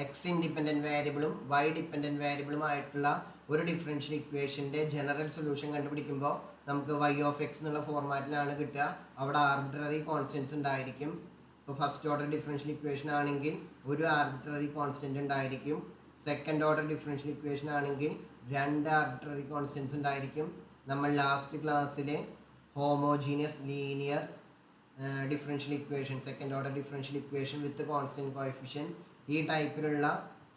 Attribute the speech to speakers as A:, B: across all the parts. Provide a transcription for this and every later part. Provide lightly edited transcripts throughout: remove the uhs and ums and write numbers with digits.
A: X independent വേരിയബിളും Y dependent വേരിയബിളുമായിട്ടുള്ള ഒരു differential ഇക്വേഷൻ്റെ ജനറൽ സൊല്യൂഷൻ കണ്ടുപിടിക്കുമ്പോൾ നമുക്ക് വൈ ഓഫ് എക്സ് എന്നുള്ള ഫോർമാറ്റിലാണ് കിട്ടുക. അവിടെ ആർബിട്രറി കോൺസ്റ്റൻസ് ഉണ്ടായിരിക്കും. ഇപ്പോൾ ഫസ്റ്റ് ഓർഡർ ഡിഫറൻഷ്യൽ ഇക്വേഷൻ ആണെങ്കിൽ ഒരു ആർബിട്രറി കോൺസ്റ്റൻറ്റ് ഉണ്ടായിരിക്കും. സെക്കൻഡ് ഓർഡർ ഡിഫറൻഷ്യൽ ഇക്വേഷൻ ആണെങ്കിൽ രണ്ട് ആർബിട്രറി കോൺസ്റ്റൻസ് ഉണ്ടായിരിക്കും. നമ്മൾ ലാസ്റ്റ് ക്ലാസ്സിൽ homogeneous linear differential equation, second order differential equation with constant coefficient, ഈ ടൈപ്പിലുള്ള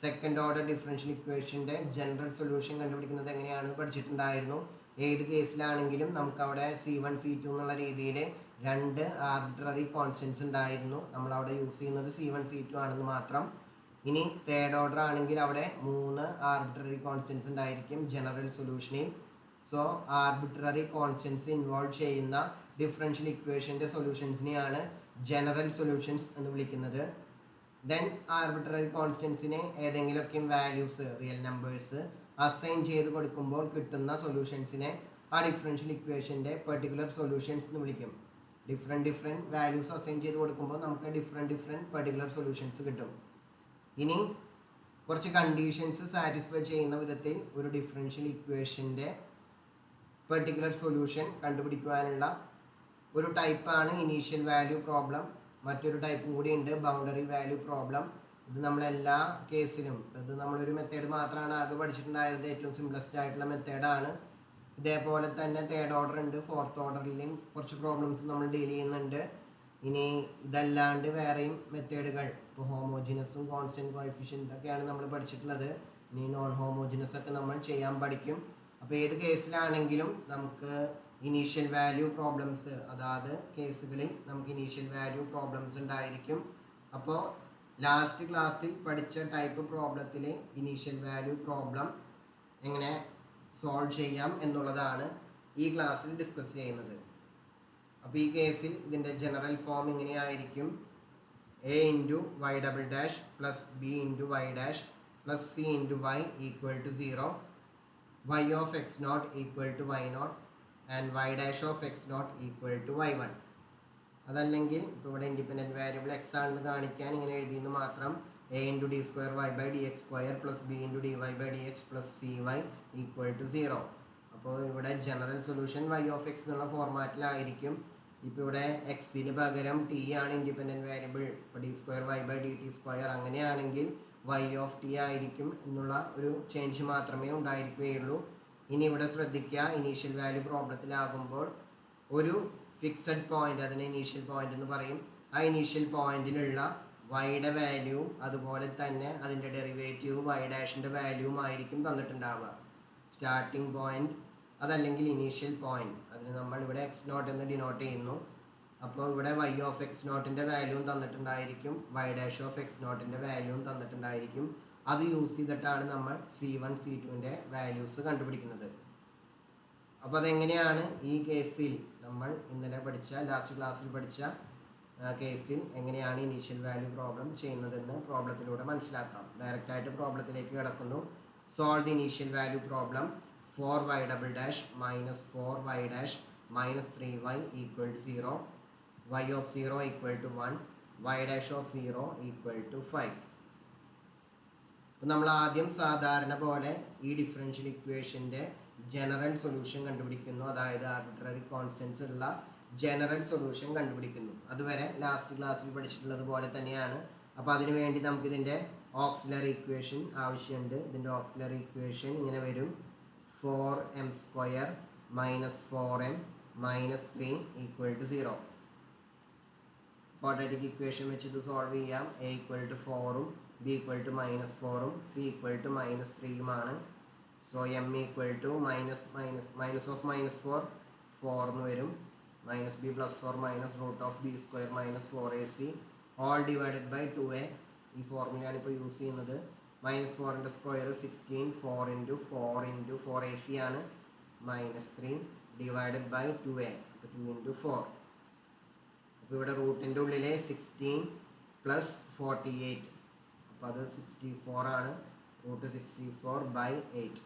A: സെക്കൻഡ് ഓർഡർ ഡിഫറൻഷ്യൽ ഇക്വേഷൻ്റെ ജനറൽ സൊല്യൂഷൻ കണ്ടുപിടിക്കുന്നത് എങ്ങനെയാണ് പഠിച്ചിട്ടുണ്ടായിരുന്നു. ഏത് കേസിലാണെങ്കിലും നമുക്കവിടെ C1 C2 എന്നുള്ള രീതിയിൽ രണ്ട് ആർബിട്രറി കോൺസ്റ്റൻസ് ഉണ്ടായിരുന്നു. നമ്മളവിടെ യൂസ് ചെയ്യുന്നത് C1 C2 ആണെന്ന് മാത്രം. ഇനി തേർഡ് ഓർഡർ ആണെങ്കിൽ അവിടെ മൂന്ന് ആർബിട്രറി കോൺസ്റ്റൻസ് ഉണ്ടായിരിക്കും ജനറൽ സൊല്യൂഷനിൽ. സോ ആർബിട്രറി കോൺസ്റ്റൻസ് ഇൻവോൾവ് ചെയ്യുന്ന ഡിഫറൻഷ്യൽ ഇക്വേഷൻ്റെ സൊല്യൂഷൻസിനെയാണ് ജനറൽ സൊല്യൂഷൻസ് എന്ന് വിളിക്കുന്നത്. ദെൻ ആർബിട്രറി കോൺസ്റ്റൻസിന് ഏതെങ്കിലുമൊക്കെ വാല്യൂസ്, റിയൽ നമ്പേഴ്സ് അസൈൻ ചെയ്ത് കൊടുക്കുമ്പോൾ കിട്ടുന്ന സൊല്യൂഷൻസിനെ ആ ഡിഫറൻഷ്യൽ ഇക്വേഷൻ്റെ പെർട്ടിക്കുലർ സൊല്യൂഷൻസ് എന്ന് വിളിക്കും. ഡിഫറെൻറ്റ് വാല്യൂസ് അസൈൻ ചെയ്ത് കൊടുക്കുമ്പോൾ നമുക്ക് ഡിഫറെൻറ്റ് പെർട്ടിക്കുലർ സൊല്യൂഷൻസ് കിട്ടും. ഇനി കുറച്ച് കണ്ടീഷൻസ് സാറ്റിസ്ഫൈ ചെയ്യുന്ന വിധത്തിൽ ഒരു ഡിഫറൻഷ്യൽ ഇക്വേഷൻ്റെ പെർട്ടിക്കുലർ സൊല്യൂഷൻ കണ്ടുപിടിക്കുവാനുള്ള ഒരു ടൈപ്പാണ് ഇനീഷ്യൽ വാല്യൂ പ്രോബ്ലം. മറ്റൊരു ടൈപ്പും കൂടി ഉണ്ട്, ബൗണ്ടറി വാല്യൂ പ്രോബ്ലം. ഇത് നമ്മളെല്ലാ കേസിലും, ഇത് നമ്മളൊരു മെത്തേഡ് മാത്രമാണ് ആകെ പഠിച്ചിട്ടുണ്ടായിരുന്നത്, ഏറ്റവും സിംപ്ലസ്റ്റ് ആയിട്ടുള്ള മെത്തേഡാണ്. ഇതേപോലെ തന്നെ തേർഡ് ഓർഡർ ഉണ്ട്, ഫോർത്ത് ഓർഡറിലും കുറച്ച് പ്രോബ്ലംസ് നമ്മൾ ഡീൽ ചെയ്യുന്നുണ്ട്. ഇനി ഇതല്ലാണ്ട് വേറെയും മെത്തേഡുകൾ, ഇപ്പോൾ ഹോമോജിനസും കോൺസ്റ്റൻറ്റ് കോഎഫിഷ്യൻ്റൊക്കെയാണ് നമ്മൾ പഠിച്ചിട്ടുള്ളത്. ഇനി നോൺ ഹോമോജിനസ് ഒക്കെ നമ്മൾ ചെയ്യാൻ പഠിക്കും. അപ്പോൾ ഏത് കേസിലാണെങ്കിലും നമുക്ക് ഇനീഷ്യൽ വാല്യൂ പ്രോബ്ലംസ്, അതായത് കേസുകളിൽ നമുക്ക് ഇനീഷ്യൽ വാല്യൂ പ്രോബ്ലംസ് ഉണ്ടായിരിക്കും. അപ്പോൾ ലാസ്റ്റ് ക്ലാസ്സിൽ പഠിച്ച ടൈപ്പ് പ്രോബ്ലത്തിൽ ഇനീഷ്യൽ വാല്യൂ പ്രോബ്ലം എങ്ങനെ സോൾവ് ചെയ്യാം എന്നുള്ളതാണ് ഈ ക്ലാസ്സിൽ ഡിസ്കസ് ചെയ്യുന്നത്. അപ്പോൾ ഈ കേസിൽ ഇതിൻ്റെ ജനറൽ ഫോം ഇങ്ങനെയായിരിക്കും: a into Y double dash plus B into Y dash plus C into Y equal to 0, y of x naught equal to y naught and y dash of x naught equal to y1. അതല്ലെങ്കിൽ ഇപ്പോൾ ഇവിടെ independent variable X ആണെന്ന് കാണിക്കാൻ ഇങ്ങനെ എഴുതിയെന്ന് മാത്രം: a into D square Y by D X square plus B into D Y by D X plus C Y equal to 0. അപ്പോൾ ഇവിടെ general solution y of X എന്നുള്ള ഫോർമാറ്റിലായിരിക്കും. ഇപ്പോൾ ഇവിടെ എക്സിന് പകരം ടി ആണ് ഇൻഡിപെൻഡൻറ്റ് വേരിയബിൾ. ഇപ്പോൾ D square Y by D T square അങ്ങനെയാണെങ്കിൽ y ഓഫ് ടി ആയിരിക്കും എന്നുള്ള ഒരു ചേഞ്ച് മാത്രമേ ഉണ്ടായിരിക്കുകയുള്ളൂ. ഇനി ഇവിടെ ശ്രദ്ധിക്കുക, ഇനീഷ്യൽ വാല്യൂ പ്രോബ്ലത്തിലാകുമ്പോൾ ഒരു ഫിക്സഡ് പോയിന്റ്, അതിനെ ഇനീഷ്യൽ പോയിന്റ് എന്ന് പറയും. ആ ഇനീഷ്യൽ പോയിന്റിലുള്ള വൈയുടെ വാല്യൂ അതുപോലെ തന്നെ അതിൻ്റെ ഡെറിവേറ്റീവ് വൈ ഡാഷിൻ്റെ വാല്യൂവും ആയിരിക്കും തന്നിട്ടുണ്ടാവുക. സ്റ്റാർട്ടിംഗ് പോയിന്റ് അതല്ലെങ്കിൽ ഇനീഷ്യൽ പോയിന്റ്, അതിന് നമ്മൾ ഇവിടെ എക്സ് നോട്ട് എന്ന് ഡിനോട്ട് ചെയ്യുന്നു. അപ്പോൾ ഇവിടെ വൈ ഓഫ് എക്സ് നോട്ടിൻ്റെ വാല്യൂവും തന്നിട്ടുണ്ടായിരിക്കും, വൈ ഡാഷ് ഓഫ് എക്സ് നോട്ടിൻ്റെ വാല്യൂവും തന്നിട്ടുണ്ടായിരിക്കും. അത് യൂസ് ചെയ്തിട്ടാണ് നമ്മൾ C1 C2ൻ്റെ വാല്യൂസ് കണ്ടുപിടിക്കുന്നത്. അപ്പോൾ അതെങ്ങനെയാണ് ഈ കേസിൽ നമ്മൾ ഇന്നലെ പഠിച്ച, ലാസ്റ്റ് ക്ലാസ്സിൽ പഠിച്ച കേസിൽ എങ്ങനെയാണ് ഇനീഷ്യൽ വാല്യൂ പ്രോബ്ലം ചെയ്യുന്നതെന്ന് പ്രോബ്ലത്തിലൂടെ മനസ്സിലാക്കാം. ഡയറക്റ്റായിട്ട് പ്രോബ്ലത്തിലേക്ക് കിടക്കുന്നു. Solve the initial value problem 4y double dash minus 4y dash minus 3y equal to 0, y of 0 equal to 1, y dash of 0 equal to 5. അപ്പോൾ നമ്മൾ ആദ്യം സാധാരണ പോലെ ഈ ഡിഫറൻഷ്യൽ ഇക്വേഷൻ്റെ ജനറൽ സൊല്യൂഷൻ കണ്ടുപിടിക്കുന്നു, അതായത് ആർബിട്രറി കോൺസ്റ്റൻസ് ഉള്ള ജനറൽ സൊല്യൂഷൻ കണ്ടുപിടിക്കുന്നു. അതുവരെ ലാസ്റ്റ് ക്ലാസ്സിൽ പഠിച്ചിട്ടുള്ളത് പോലെ തന്നെയാണ്. അപ്പോൾ അതിനു വേണ്ടി നമുക്കിതിൻ്റെ ഓക്സിലറി ഇക്വേഷൻ ആവശ്യമുണ്ട്. ഇതിൻ്റെ ഓക്സിലറി ഇക്വേഷൻ ഇങ്ങനെ വരും: 4m square minus 4m minus 3 equal to 0. Quadratic equation വെച്ച് ഇത് സോൾവ് ചെയ്യാം. a ഈക്വൽ ടു 4ഉം b ഈക്വൽ ടു മൈനസ് 4ഉം c ഈക്വൽ ടു മൈനസ് 3യുമാണ്. So m equal to minus of minus 4 എന്ന് വരും, minus B plus or minus root of B square minus 4ac all divided by 2a. ഈ ഫോർമുലയാണ് ഇപ്പോൾ use ചെയ്യുന്നത്. Minus 4ൻ്റെ square 16, 4 into 4ac ആണ്, minus 3 divided by 2a, അപ്പോൾ 2 into 4. അപ്പോൾ ഇവിടെ റൂട്ടിൻ്റെ ഉള്ളിലെ 16 പ്ലസ് 48, അപ്പോൾ അത് 64 ആണ്. Root 64 by 8.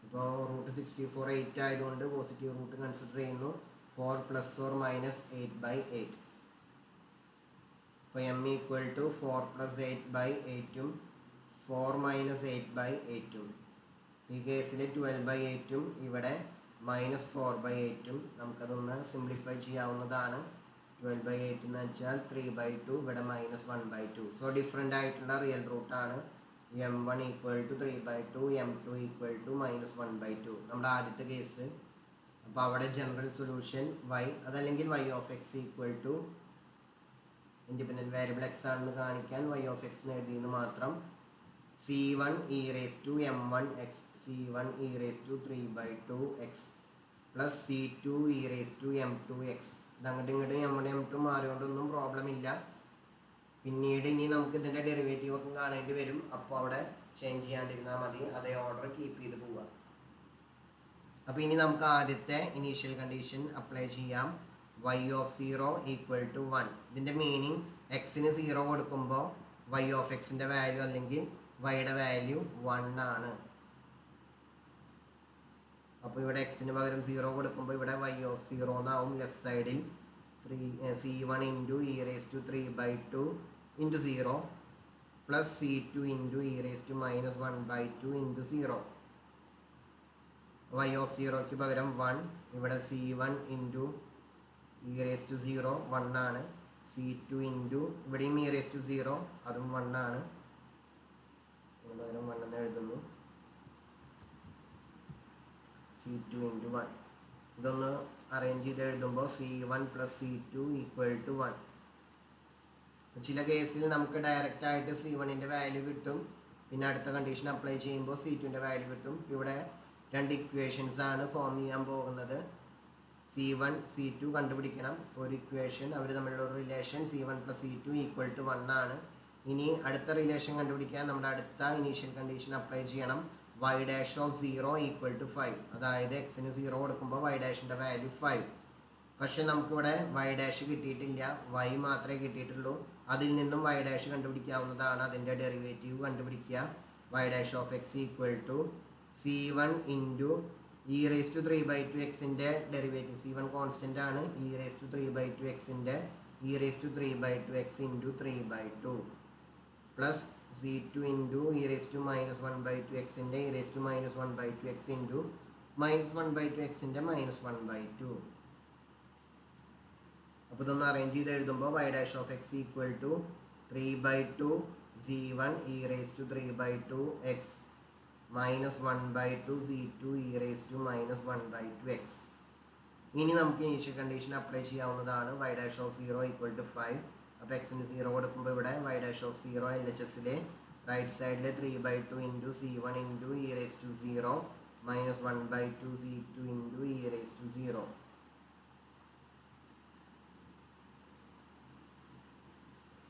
A: ഇപ്പോൾ റൂട്ട് 64 8 ആയതുകൊണ്ട് പോസിറ്റീവ് റൂട്ട് കൺസിഡർ ചെയ്യുന്നു. 4 പ്ലസ് ഓർ മൈനസ് 8 ബൈ 8. അപ്പോൾ m equal to 4 plus 8 by 8ഉം 4-8/8 ഈ കേസിൽ 12/8 ഇവിടെ -4/8 നമുക്കതൊന്ന് സിംപ്ലിഫൈ ചെയ്യാവുന്നതാണ്. 12/8 എന്ന് വെച്ചാൽ 3/2, ഇവിടെ -1/2. സോ ഡിഫറെൻ്റ് ആയിട്ടുള്ള റിയൽ റൂട്ടാണ്. m1 = 3/2, m2 = -1/2 നമ്മുടെ ആദ്യത്തെ കേസ്. അപ്പോൾ അവിടെ ജനറൽ സൊല്യൂഷൻ y, അതല്ലെങ്കിൽ y of x = independent variable x ആണെന്ന് കാണിക്കാൻ y ഓഫ് x എഴുതിയെന്ന് മാത്രം. c1 e(m1x), c1 e(3/2x) plus c2 e(m2x). ഇതങ്ങോട്ട് ഇങ്ങോട്ട് m1 m2 മാറിയോണ്ടൊന്നും പ്രോബ്ലം ഇല്ല. പിന്നീട് ഇനി നമുക്ക് ഇതിൻ്റെ ഡെറിവേറ്റീവ് ഒക്കെ കാണേണ്ടി വരും. അപ്പോൾ അവിടെ ചേഞ്ച് ചെയ്യാണ്ടിരുന്നാൽ മതി, അതേ ഓർഡർ കീപ്പ് ചെയ്ത് പോവുക. അപ്പോൾ ഇനി നമുക്ക് ആദ്യത്തെ ഇനീഷ്യൽ കണ്ടീഷൻ അപ്ലൈ ചെയ്യാം. y of 0 = 1. ഇതിൻ്റെ മീനിങ് എക്സിന് 0 കൊടുക്കുമ്പോൾ y ഓഫ് എക്സിൻ്റെ വാല്യൂ അല്ലെങ്കിൽ വൈയുടെ വാല്യൂ 1 ആണ്. അപ്പോൾ ഇവിടെ എക്സിന് പകരം 0 കൊടുക്കുമ്പോൾ ഇവിടെ y ഓഫ് 0 എന്നാവും. ലെഫ്റ്റ് സൈഡിൽ c1 × e(3/2) × 0 plus c2 × e(-1/2) × 0. y of 0ക്ക് പകരം 1. ഇവിടെ c1 × e(0) 1 ആണ്. c2 × ഇവിടെയും e(0) അതും 1 ആണ്. പകരം 1 എന്ന് എഴുതുന്നു. c2 × 1. ഇതൊന്ന് അറേഞ്ച് ചെയ്ത് എഴുതുമ്പോൾ c1 + c2 = 1. ചില കേസിൽ നമുക്ക് ഡയറക്റ്റ് ആയിട്ട് c1ൻ്റെ വാല്യൂ കിട്ടും. പിന്നെ അടുത്ത കണ്ടീഷൻ അപ്ലൈ ചെയ്യുമ്പോൾ c2ൻ്റെ വാല്യൂ കിട്ടും. ഇവിടെ രണ്ട് ഇക്വേഷൻസ് ആണ് ഫോം ചെയ്യാൻ പോകുന്നത്. c1 c2 കണ്ടുപിടിക്കണം. ഒരു ഇക്വേഷൻ അവർ തമ്മിലുള്ള ഒരു റിലേഷൻ c1 + c2 = 1 ആണ്. ഇനി അടുത്ത റിലേഷൻ കണ്ടുപിടിക്കാൻ നമ്മുടെ അടുത്ത ഇനീഷ്യൽ കണ്ടീഷൻ അപ്ലൈ ചെയ്യണം. y dash of 0 = 5. അതായത് എക്സിന് 0 കൊടുക്കുമ്പോൾ y ഡാഷിൻ്റെ വാല്യൂ 5. പക്ഷെ നമുക്കിവിടെ y ഡാഷ് കിട്ടിയിട്ടില്ല, y മാത്രമേ കിട്ടിയിട്ടുള്ളൂ. അതിൽ നിന്നും y ഡാഷ് കണ്ടുപിടിക്കാവുന്നതാണ്. അതിൻ്റെ ഡെറിവേറ്റീവ് കണ്ടുപിടിക്കുക. y dash of x = c1 × e(3/2x)ൻ്റെ ഡെറിവേറ്റീവ്. c1 കോൺസ്റ്റൻ്റ് ആണ്. e(3/2x)ൻ്റെ e(3/2x) × 3/2 പ്ലസ് c2 × e(-1/2x)ൻ്റെ e(-1/2x) × -1/2x)ൻ്റെ -1/2. അപ്പോൾ ഇതൊന്ന് അറേഞ്ച് ചെയ്ത് എഴുതുമ്പോൾ y dash of x = 3/2 c1 e(3/2x) -1/2 c2 e(-1/2x). ഇനി നമുക്ക് ഇനീഷ്യൽ കണ്ടീഷൻ അപ്ലൈ ചെയ്യാവുന്നതാണ്. y dash of 0 = 5. അപ്പോൾ എക്സിന് 0 കൊടുക്കുമ്പോൾ ഇവിടെ y dash of 0 LHSലെ റൈറ്റ് സൈഡിൽ 3/2 × c1 × e(0) -1/2 c2 × e(0).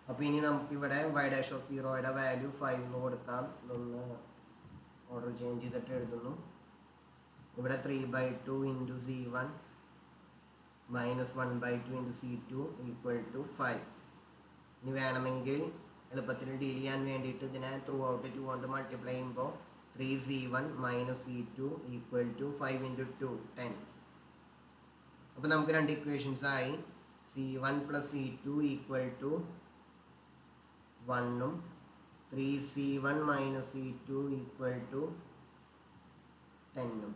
A: അപ്പോൾ ഇനി നമുക്കിവിടെ y dash of 0യുടെ വാല്യൂ 5 എന്ന് കൊടുക്കാം. ഇതൊന്ന് ഓർഡർ ചേഞ്ച് ചെയ്തിട്ട് എഴുതുന്നു. ഇവിടെ 3/2 × c1 -1/2 × c2 = 5. ഇനി വേണമെങ്കിൽ എളുപ്പത്തിൽ ഡീൽ ചെയ്യാൻ വേണ്ടിയിട്ട് ഇതിനെ ത്രൂ ഔട്ട് 2 കൊണ്ട് മൾട്ടിപ്ലൈ ചെയ്യുമ്പോൾ 3c1 - c2 = 5 × 2 10. അപ്പോൾ നമുക്ക് രണ്ട് ഇക്വേഷൻസ് ആയി. c1 + c2 = 1 3c1 - c2 = 10.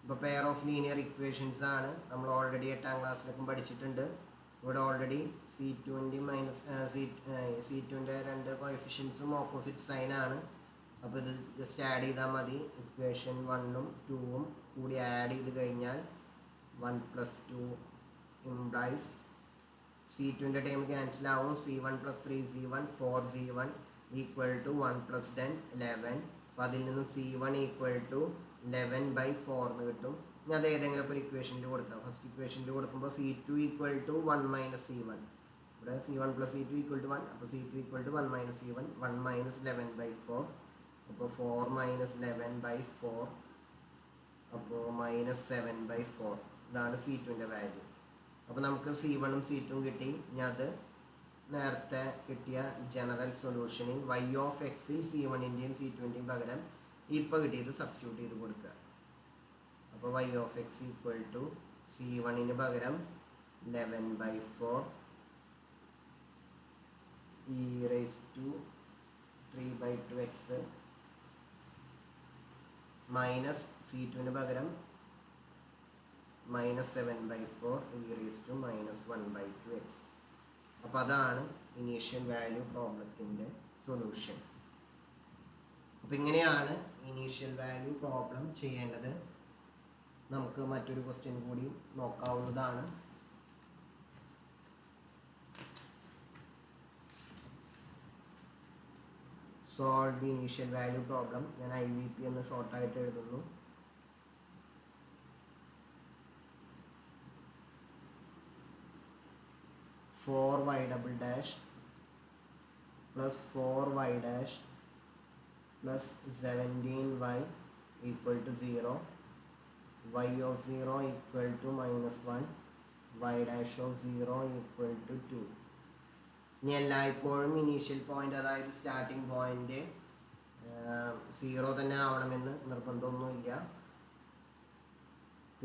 A: ഇപ്പോൾ പെയർ ഓഫ് ലീനിയർ ഇക്വേഷൻസ് ആണ്. നമ്മൾ ഓൾറെഡി 8ാം ക്ലാസ്സിലേക്കും പഠിച്ചിട്ടുണ്ട്. ഇവിടെ ഓൾറെഡി c2ൻ്റെ രണ്ട് കോഎഫിഷ്യൻസും ഓപ്പോസിറ്റ് സൈൻ ആണ്. അപ്പോൾ ഇത് ജസ്റ്റ് ആഡ് ചെയ്താൽ മതി. ഇക്വേഷൻ 1ഉം 2ഉം കൂടി ആഡ് ചെയ്ത് കഴിഞ്ഞാൽ 1 + 2 ഇംപ്ലൈസ് c2ൻ്റെ ടൈം ക്യാൻസൽ ആവും. c1 + 3c1 4c1 = 1 + 10 11. അപ്പോൾ അതിൽ നിന്നും c1 = 11/4 എന്ന് കിട്ടും. ഇനി അത് ഏതെങ്കിലും ഒരു ഇക്വേഷനിൽ കൊടുക്കാം. ഫസ്റ്റ് ഇക്വേഷനിൽ കൊടുക്കുമ്പോൾ c2 = 1 - c1. ഇവിടെ c1 + c2 = 1. അപ്പോൾ c2 = 1 - c1 1 - 11/4. അപ്പോൾ 4 - 11/4 അപ്പോൾ -7/4. ഇതാണ് c2ൻ്റെ വാല്യൂ. അപ്പോൾ നമുക്ക് c1ഉം c2ഉം കിട്ടി. ഇനി അത് നേരത്തെ കിട്ടിയ ജനറൽ സൊല്യൂഷനിൽ y ഓഫ് എക്സിൽ c1ൻ്റെയും c2ൻ്റെയും പകരം ഇപ്പോൾ കിട്ടിയത് സബ്സ്റ്റിറ്റ്യൂട്ട് ചെയ്ത് കൊടുക്കുക. അപ്പോൾ y ഓഫ് x = c1ന് പകരം 11/4 e(3 3/2x മൈനസ് C2 പകരം -7/4 e⁻−1/2x. അപ്പോൾ അതാണ് ഇനീഷ്യൽ വാല്യൂ പ്രോബ്ലത്തിൻ്റെ സൊല്യൂഷൻ. അപ്പോൾ ഇങ്ങനെയാണ് ഇനീഷ്യൽ വാല്യൂ പ്രോബ്ലം ചെയ്യേണ്ടത്. നമുക്ക് മറ്റൊരു ക്വസ്റ്റ്യൻ കൂടി നോക്കാവുന്നതാണ്. Solve the initial value problem. ഞാൻ IVP എന്ന് ഷോർട്ടായിട്ട് എഴുതുന്നു. (4y) plus 4y dash plus 17y equal to 0, y of 0 equal to -1, y dash of 0 equal to 2. ഇനി എല്ലായ്പ്പോഴും ഇനീഷ്യൽ പോയിന്റ്, അതായത് സ്റ്റാർട്ടിംഗ് പോയിന്റ് 0 തന്നെ ആവണമെന്ന് നിർബന്ധമൊന്നുമില്ല.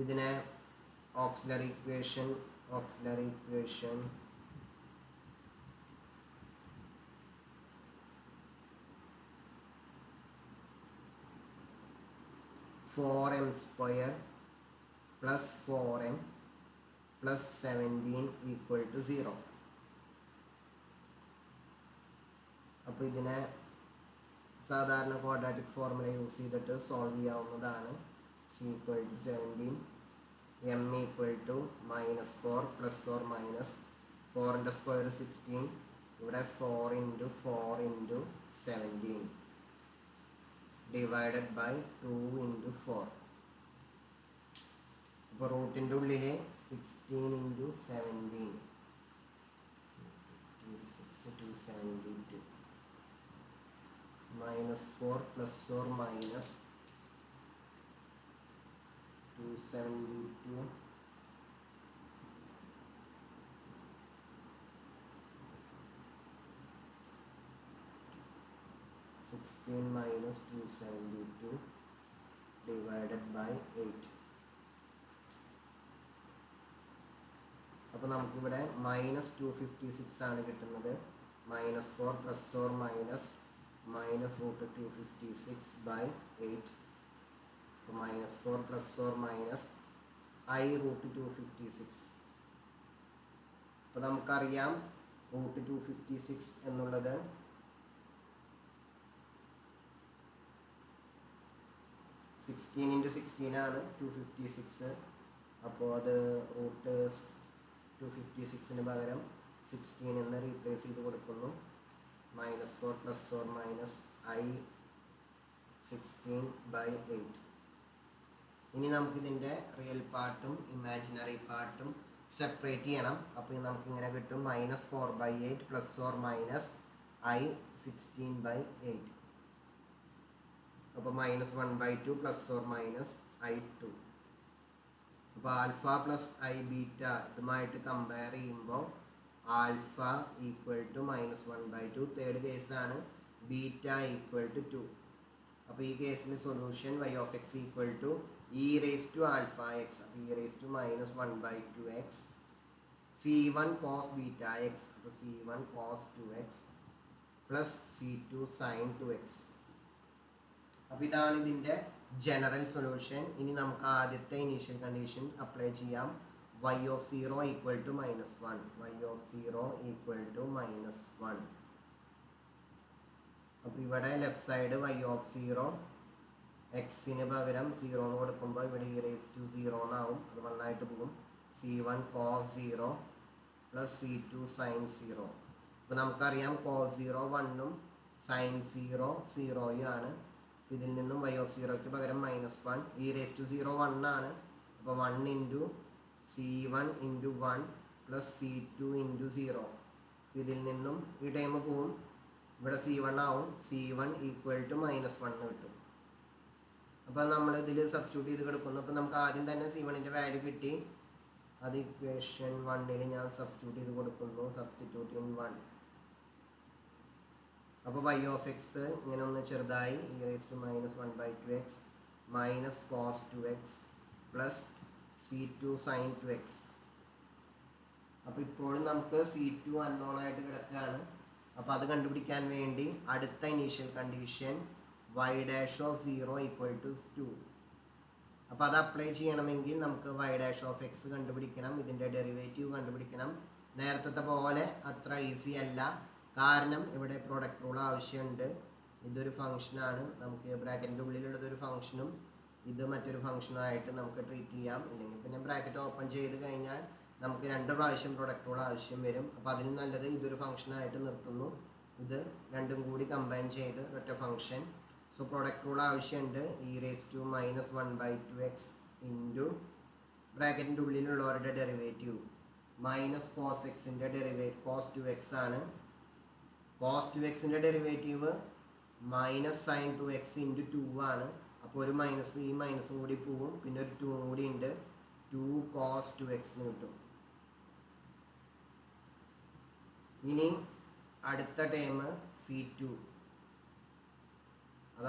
A: ഇതിനെ auxiliary equation 4m² plus 4m plus 17 equal to 0. അപ്പോൾ ഇതിനെ സാധാരണ ക്വാഡ്രാറ്റിക് ഫോർമുല യൂസ് ചെയ്തിട്ട് സോൾവ് ചെയ്യാവുന്നതാണ്. c equal to 17, m equal to -4 plus or minus 4ൻ്റെ square 16, ഇവിടെ 4 × 4 × 17 ഡിവൈഡഡ് ബൈ 2 × 4. അപ്പോൾ റൂട്ടിൻ്റെ ഉള്ളിൽ 16 × 17 56 272 -4 plus or minus 272 16 minus 272 divided by 8. അപ്പോൾ നമുക്കിവിടെ -256 ആണ് കിട്ടുന്നത്. -4 plus or minus -√256 by 8. അപ്പോൾ -4 plus or minus i√256. അപ്പോൾ നമുക്കറിയാം √256 എന്നുള്ളത് (16 × 16) ആണ് 256. അപ്പോൾ അത് √256 പകരം 16 എന്ന് റീപ്ലേസ് ചെയ്ത് കൊടുക്കുന്നു. -4 plus or minus i16 by 8. ഇനി നമുക്കിതിൻ്റെ റിയൽ പാർട്ടും ഇമാജിനറി പാർട്ടും സെപ്പറേറ്റ് ചെയ്യണം. അപ്പോൾ നമുക്കിങ്ങനെ കിട്ടും -4/8 plus or minus i16 by 8. അപ്പോൾ -1/2 plus or minus i2. അപ്പോൾ ആൽഫ പ്ലസ് ഐ ബീറ്റ ഇതുമായിട്ട് കമ്പയർ ചെയ്യുമ്പോൾ ആൽഫ ഈക്വൽ ടു -1/2. തേർഡ് കേസാണ് ബീറ്റ ഈക്വൽ ടു 2. അപ്പോൾ ഈ കേസിൽ solution y(x) equal to e⁻⁴x. അപ്പോൾ e⁻−1/2x c1 cos βx. അപ്പോൾ c1 cos 2x plus c2 sin 2x. അപ്പോൾ ഇതാണ് ഇതിൻ്റെ ജനറൽ സൊല്യൂഷൻ. ഇനി നമുക്ക് ആദ്യത്തെ ഇനീഷ്യൽ കണ്ടീഷൻ അപ്ലൈ ചെയ്യാം. y of 0 equal to -1. y of 0 equal to -1. അപ്പോൾ ഇവിടെ ലെഫ്റ്റ് സൈഡ് y of 0 എക്സിന് പകരം 0 എന്ന് കൊടുക്കുമ്പോൾ ഇവിടെ e⁻0 എന്നാവും. അത് 1 ആയിട്ട് പോകും. c1 cos 0 plus c2 sin 0. അപ്പോൾ നമുക്കറിയാം cos 0 1ഉം sin 0 0 ആണ്. ഇതിൽ നിന്നും y of 0ക്ക് പകരം -1. e⁻0 1 ആണ്. അപ്പോൾ 1 × c1 × 1 പ്ലസ് c2 × 0. ഇതിൽ നിന്നും ഈ ടൈം പോവും. ഇവിടെ c1 ആവും. c1 ഈക്വൽ ടു -1 കിട്ടും. അപ്പോൾ നമ്മൾ ഇതിൽ സബ്സ്റ്റിറ്റ്യൂട്ട് ചെയ്ത് കിടക്കുന്നു. അപ്പോൾ നമുക്ക് ആദ്യം തന്നെ c1ൻ്റെ വാല്യൂ കിട്ടി. അത് ഇക്വേഷൻ 1ൽ ഞാൻ സബ്സ്റ്റിറ്റ്യൂട്ട് ചെയ്ത് കൊടുക്കുന്നു. Substitute in 1. അപ്പോൾ y of x ഇങ്ങനെ ഒന്ന് ചെറുതായി e⁻−1/2x minus cos 2x plus c2 sin 2x. അപ്പോൾ ഇപ്പോഴും നമുക്ക് c2 അൺനോൺ ആയിട്ട് കിടക്കുകയാണ്. അപ്പോൾ അത് കണ്ടുപിടിക്കാൻ വേണ്ടി അടുത്ത initial condition y dash of 0 equal to 2. അപ്പോൾ അത് അപ്ലൈ ചെയ്യണമെങ്കിൽ നമുക്ക് y ഡാഷ് ഓഫ് എക്സ് കണ്ടുപിടിക്കണം, ഇതിൻ്റെ ഡെറിവേറ്റീവ് കണ്ടുപിടിക്കണം. നേരത്തെ പോലെ അത്ര ഈസി അല്ല, കാരണം ഇവിടെ പ്രോഡക്റ്റ് റൂൾ ആവശ്യമുണ്ട്. ഇതൊരു ഫംഗ്ഷനാണ്, നമുക്ക് ബ്രാക്കറ്റിൻ്റെ ഉള്ളിലുള്ളതൊരു ഫംഗ്ഷനും ഇത് മറ്റൊരു ഫംഗ്ഷനായിട്ട് നമുക്ക് ട്രീറ്റ് ചെയ്യാം. ഇല്ലെങ്കിൽ പിന്നെ ബ്രാക്കറ്റ് ഓപ്പൺ ചെയ്ത് കഴിഞ്ഞാൽ നമുക്ക് 2 പ്രാവശ്യം പ്രൊഡക്റ്റ് റൂൾ ആവശ്യം വരും. അപ്പോൾ അതിന് നല്ലത് ഇതൊരു ഫംഗ്ഷനായിട്ട് നിർത്തുന്നു, ഇത് രണ്ടും കൂടി കമ്പൈൻ ചെയ്ത് ഒറ്റ ഫംഗ്ഷൻ. സോ പ്രൊഡക്റ്റ് റൂൾ ആവശ്യമുണ്ട്. e⁻1/2x ഇൻറ്റു ബ്രാക്കറ്റിൻ്റെ ഉള്ളിലുള്ളവരുടെ ഡെറിവേറ്റീവ് മൈനസ് കോസ് എക്സിൻ്റെ കോസ് 2x ആണ്. കോസ് 2xൻ്റെ derivative minus sine 2x into 2 ആണ്. അപ്പോൾ ഒരു മൈനസ്, ഈ മൈനസും കൂടി പോവും, പിന്നെ ഒരു 2 കൂടി ഉണ്ട്, 2 cos 2x കിട്ടും. ഇനി അടുത്ത ടേം c2,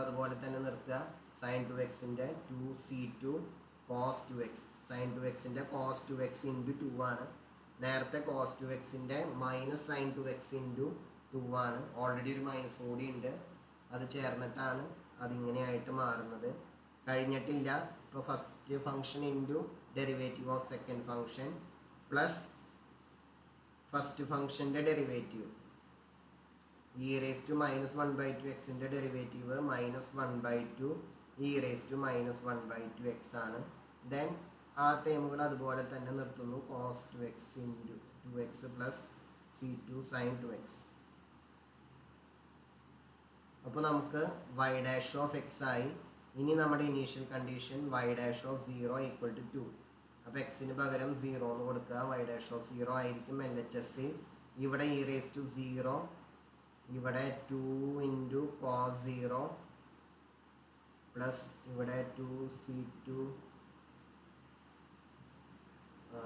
A: അതുപോലെ തന്നെ നിർത്തുക. സൈൻ 2xൻ്റെ 2c2 cos 2x, സൈൻ 2xൻ്റെ cos 2x ഇൻറ്റു 2 ആണ്. നേരത്തെ cos 2xൻ്റെ മൈനസ് സൈൻ 2x ഇൻറ്റു 2 ആണ്. ഓൾറെഡി ഒരു മൈനസ് കൂടി ഉണ്ട്, അത് ചേർന്നിട്ടാണ് അതിങ്ങനെയായിട്ട് മാറുന്നത്. കഴിഞ്ഞിട്ടില്ല. ഇപ്പോൾ first function into derivative of second function plus first ഫംഗ്ഷൻ്റെ ഡെറിവേറ്റീവ് e⁻1/2xൻ്റെ ഡെറിവേറ്റീവ് -1/2 e⁻1/2x ആണ്. ദെൻ ആ ടേമുകൾ അതുപോലെ തന്നെ നിർത്തുന്നു. cos 2x into 2x plus c2 sin 2x. അപ്പോൾ നമുക്ക് y ഡാഷ് ഓഫ് എക്സ് ആയി. ഇനി നമ്മുടെ initial condition y dash of 0 equal to 2. അപ്പോൾ എക്സിന് പകരം 0 എന്ന് കൊടുക്കുക, y ഡാഷ് ഓഫ് 0 ആയിരിക്കും LHS. ഇവിടെ e⁻0, ഇവിടെ 2 ഇൻറ്റു cos 0 പ്ലസ് ഇവിടെ 2c2,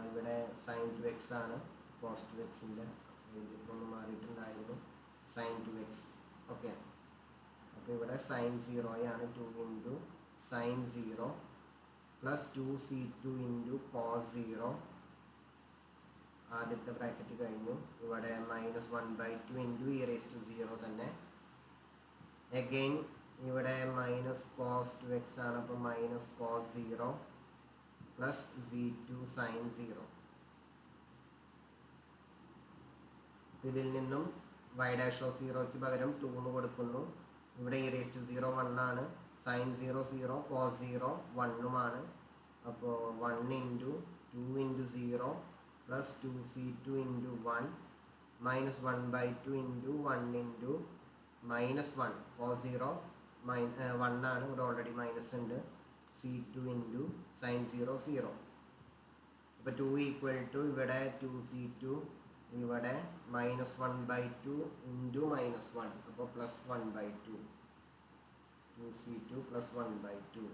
A: ഇവിടെ sin 2x ആണ്. cos 2xൻ്റെ എഴുതിയിട്ടൊന്ന് മാറിയിട്ടുണ്ടായിരുന്നു, sin 2x. ഓക്കെ, അപ്പോൾ ഇവിടെ sin 0 ആണ്, 2 into sin 0 plus 2c2 into cos 0. ആദ്യത്തെ ബ്രാക്കറ്റ് കഴിഞ്ഞു. ഇവിടെ -1/2 ഇൻറ്റു e⁻0 തന്നെ. അഗെയിൻ ഇവിടെ മൈനസ് cos 2x ആണ്, അപ്പോൾ minus cos 0 plus c2 sin 0. ഇതിൽ നിന്നും y ഡാഷ് ഓഫ് 0ക്ക് പകരം 2 എന്ന് കൊടുക്കുന്നു. ഇവിടെ e⁻0 1 ആണ്, sin 0 0, cos 0 1ഉമാണ്. അപ്പോൾ 1 into 2 into 0 plus 2c2 into 1 -1/2 into 1 into -1, cos 0 1 ആണ്, ഇവിടെ ഓൾറെഡി മൈനസ് ഉണ്ട്, c2 ഇൻറ്റു sin 0 0. അപ്പോൾ 2 ഈക്വൽ ടു ഇവിടെ 2c2, ഇവിടെ -1/2 ഇൻറ്റു -1, അപ്പോൾ +1/2, 2c2 + 1/2.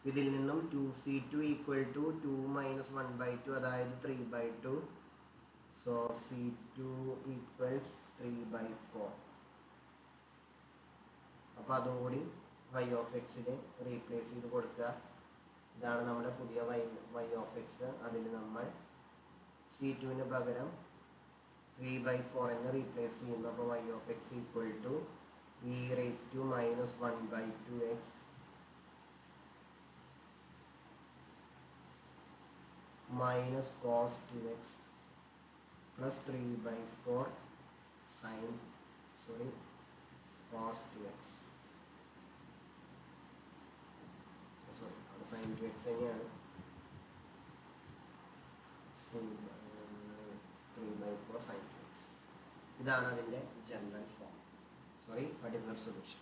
A: ഇതിൽ നിന്നും 2c2 ഈക്വൽ ടു 2 - 1/2, അതായത് 3/2. So c2 equals 3/4. അപ്പോൾ അതും കൂടി y ഓഫ് എക്സിൽ റീപ്ലേസ് ചെയ്ത് കൊടുക്കുക. ഇതാണ് നമ്മുടെ പുതിയ y ഓഫ് എക്സ്. അതിൽ നമ്മൾ c2ന് പകരം 3/4 എന്ന് റീപ്ലേസ് ചെയ്യുന്നു. അപ്പോൾ y of x equal to e⁻1/2x minus cos 2x plus 3/4 cos 2x. sin 2x തന്നെയാണ്, 3/4 sin 2x. ഇതാണ് അതിൻ്റെ ജനറൽ ഫോം, പർട്ടിക്കുലർ സൊല്യൂഷൻ.